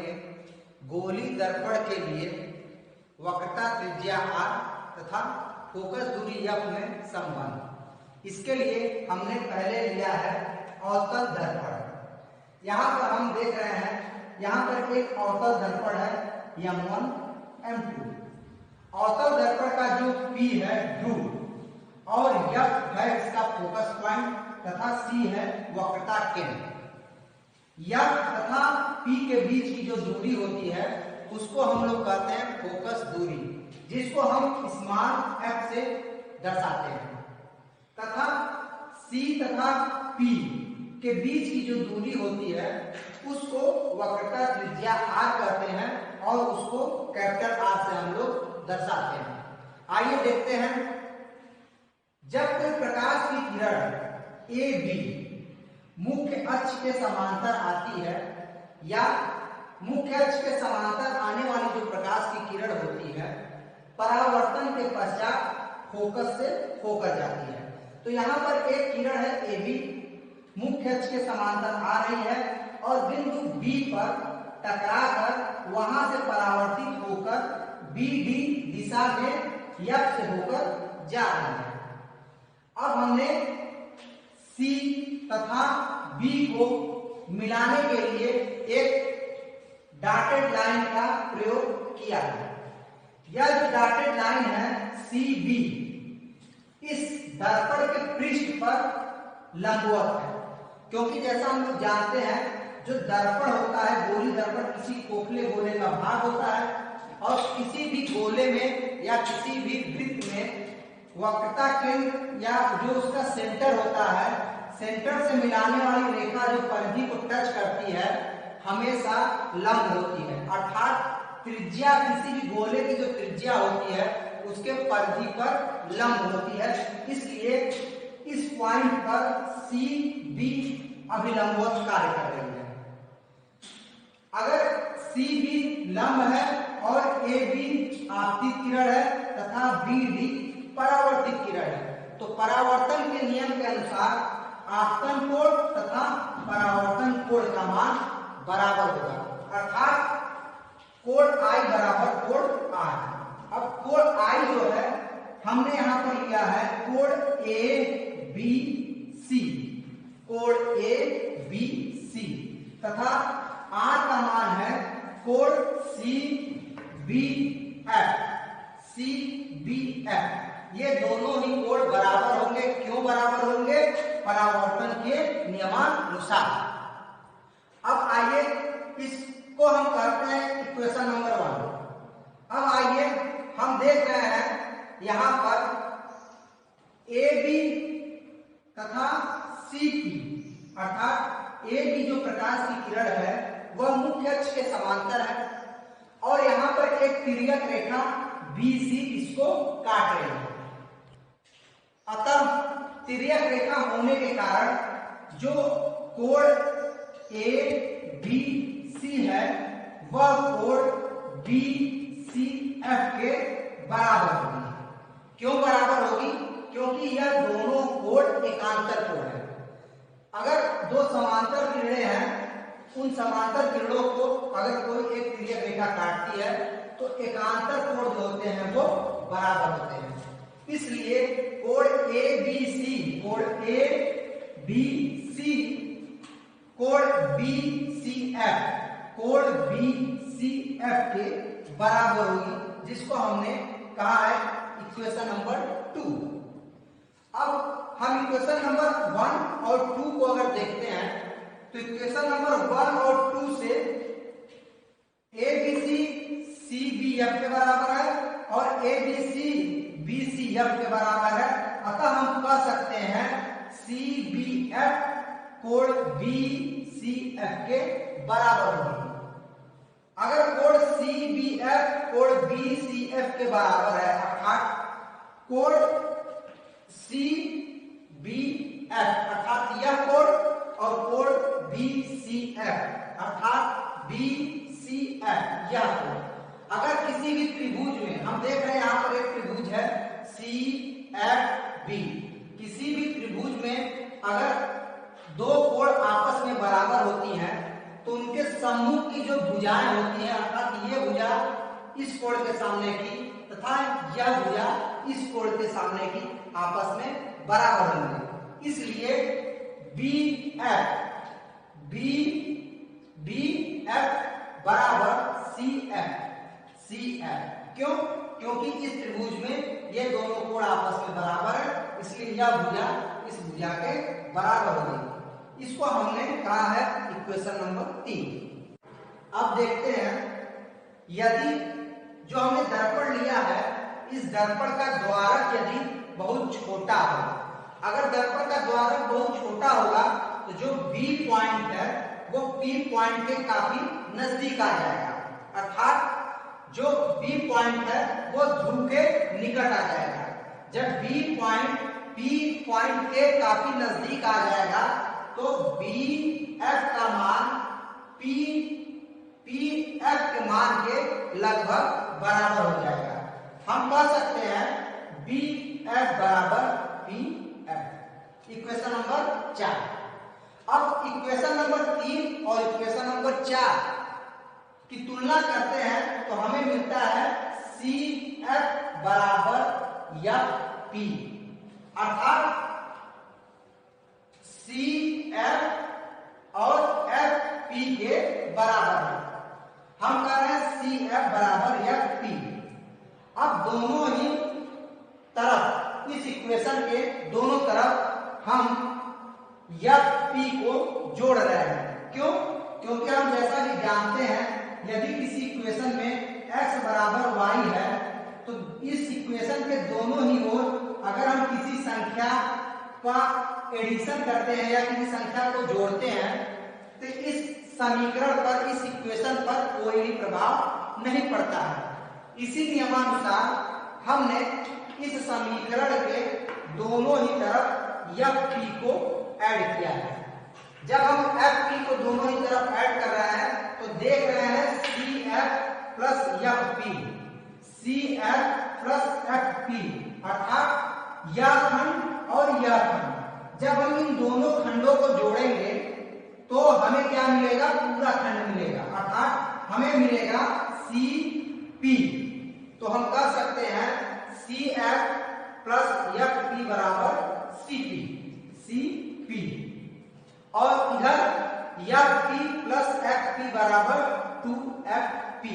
देखेंगे गोली दर्पण के लिए वक्रता त्रिज्या r तथा फोकस दूरी f में संबंध। इसके लिए हमने पहले लिया है अवतल दर्पण। यहाँ पर हम देख रहे हैं, यहाँ पर एक अवतल दर्पण है M1 M2। अवतल दर्पण का जो P है ध्रुव और F है इसका फोकस पॉइंट तथा C है वक्रता केंद्र। F तथा P के बीच की जो दूरी होती है उसको हम लोग कहते हैं फोकस दूरी, जिसको हम स्मॉल f से दर्शाते हैं। तथा C तथा P के बीच की जो दूरी होती है उसको वक्रता त्रिज्या r कहते हैं और उसको कैपिटल R से हम लोग दर्शाते हैं। आइए देखते हैं, जब कोई प्रकाश की किरण AB मुख्य अक्ष के समांतर आती है या मुख्य अक्ष के समांतर आने वाली जो प्रकाश की किरण होती है परावर्तन के पश्चात फोकस से होकर जाती है। तो यहाँ पर एक किरण है AB मुख्य अक्ष के समांतर आ रही है और बिंदु B पर टकराकर वहां से परावर्तित होकर BD दिशा में F से होकर जा रही है। अब हमने C तथा B को मिलाने के लिए एक डॉटेड लाइन का प्रयोग किया है। यह जो डॉटेड लाइन है CB इस दर्पण के पृष्ठ पर लंबवत है, क्योंकि जैसा हम लोग जानते हैं जो दर्पण होता है गोली दर्पण किसी खोखले गोले का भाग होता है और किसी भी गोले में या किसी भी वृत्त में वक्रता केंद्र या जो उसका सेंटर होता है, सेंटर से मिलाने वाली रेखा जो परिधि को टच करती है हमेशा लंब होती है, अर्थात त्रिज्या किसी भी गोले की जो त्रिज्या होती है उसके परिधि पर लंब होती है। इसलिए इस पॉइंट पर CB अभिलंबवत कार्य कर रही है। अगर CB लंब है और AB आपतित किरण है तथा BD परावर्तित किरण है, तो परावर्तन के नियम के अनुसार आपतन कोण तथा परावर्तन कोण का मान बराबर होगा, अर्थात कोण I बराबर कोण R। अब कोण I जो है हमने यहाँ पर लिया है कोण ABC, कोण ABC तथा R का मान है कोण CBF। ये दोनों ही कोण बराबर होंगे। क्यों बराबर होंगे? परावर्तन के नियमानुसार। अब आइए इसको हम करते हैं इक्वेशन नंबर 1। अब आइए हम देख रहे हैं यहाँ पर AB तथा CP, अर्थात AB जो प्रकाश की किरण है वह मुख्य अक्ष के समांतर है और यहाँ पर एक तिर्यक रेखा BC इसको काट रही है। अतः तिर्यक रेखा होने के कारण जो कोण ABC है वह कोण BCF के बराबर होगी। क्यों बराबर होगी? क्योंकि यह दोनों कोण एकांतर कोण है। अगर दो समांतर किरणें हैं, उन समांतर किरणों को अगर कोई एक तिर्यक रेखा काटती है तो एकांतर कोण जो होते हैं वो बराबर होते हैं। इसलिए कोण ABC, कोण ABC, कोण BCF, कोण BCF के बराबर होगी, जिसको हमने कहा है इक्वेशन नंबर 2। अब हम इक्वेशन नंबर 1 और 2 को अगर देखते हैं तो इक्वेशन नंबर 1 और 2 से ABC CBF के बराबर है और ABC BCF के बराबर है। अतः हम कह सकते हैं CBF कोण BCF के बराबर होगी। अगर कोण CBF कोण BCF के बराबर है, अर्थात कोण CBF अर्थात यह कोण और कोण BCF अर्थात BCF यह कोण, अगर किसी भी त्रिभुज में हम देख रहे हैं यहाँ पर एक त्रिभुज है CFB, किसी भी त्रिभुज में अगर दो कोण आपस में बराबर होती हैं तो उनके सम्मुख की जो भुजाएं होती हैं, अर्थात ये भुजा इस कोण के सामने की तथा यह भुजा इस कोण के सामने की आपस में बराबर होंगे। इसलिए बी एफ बराबर सी एफ। क्यों? क्योंकि इस त्रिभुज में ये दोनों कोण आपस में बराबर है, इसलिए यह भुजा इस भुजा के बराबर होगी। इसको हमने कहा है इक्वेशन नंबर 3। अब देखते हैं, यदि जो हमने दर्पण लिया है, इस दर्पण का द्वारक यदि बहुत छोटा हो, अगर दर्पण का द्वारक बहुत छोटा होगा तो जो बी पॉइंट है वो पी पॉइंट के काफी नजदीक आ जाएगा, अर्थात जो बी पॉइंट है वो ध्रुव के निकट आ जाएगा। जब बी पॉइंट पी पॉइंट के काफी नजदीक आ जाएगा तो बी एफ का मान पी एफ के मान के लगभग बराबर हो जाएगा। हम कह सकते हैं बी एफ बराबर पी एफ। Equation number 4। अब इक्वेशन नंबर 3 और इक्वेशन नंबर 4 की तुलना करते हैं तो हमें मिलता है सी एफ बराबर एफ पी, अर्थात सी एफ और एफ पी के बराबर है। हम कह रहे हैं सी एफ बराबर एफ पी। अब दोनों ही तरफ, इस इक्वेशन के दोनों तरफ हम एफ पी को जोड़ रहे हैं। क्यों? क्योंकि हम जैसा कि जानते हैं, यदि किसी इक्वेशन में x बराबर y है तो इस इक्वेशन के दोनों ही ओर अगर हम किसी संख्या का एडिशन करते हैं या किसी संख्या को जोड़ते हैं तो इस समीकरण पर, इस इक्वेशन पर कोई भी प्रभाव नहीं पड़ता है। इसी नियमानुसार हमने इस समीकरण के दोनों ही तरफ एफ पी को ऐड किया है। जब हम एफ पी को दोनों ही तरफ ऐड कर रहे हैं तो देख रहे हैं C F plus F P, C F plus F P, अर्थात यह खंड और यह खंड। जब हम इन दोनों खंडों को जोड़ेंगे तो हमें क्या मिलेगा? पूरा खंड मिलेगा, अर्थात हमें मिलेगा सी पी। तो हम कह सकते हैं C F plus F P बराबर सी पी, और इधर F P plus F P बराबर 2FP।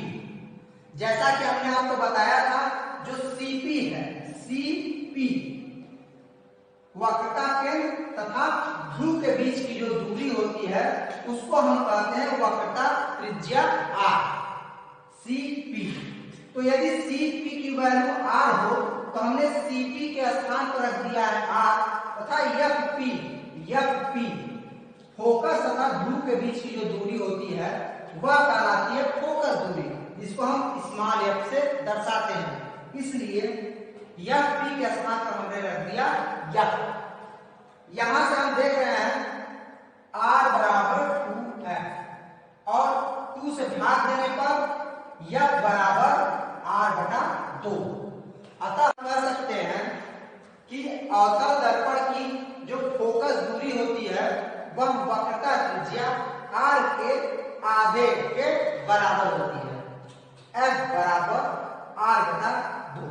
जैसा कि हमने आपको बताया था, जो CP है, CP वक्रता केंद्र तथा ध्रुव के बीच की जो दूरी होती है उसको हम कहते हैं वक्रता त्रिज्या R, CP। तो यदि CP की वैल्यू R हो तो हमने CP के स्थान पर रख दिया है R, तथा FP फोकस तथा ध्रुव के बीच की जो दूरी होती है वह कहलाती है फोकस दूरी, जिसको हम स्मॉल f से दर्शाते हैं। इसलिए FP के स्थान पर हमने रख दिया F। यहां से हम देख रहे हैं R बराबर 2F और 2 से भाग देने पर F बराबर R/2। अतः कह सकते हैं कि अवतल दर्पण की जो फोकस दूरी होती है वह वक्रता त्रिज्या R के आधे के बराबर होती है, F बराबर R/2।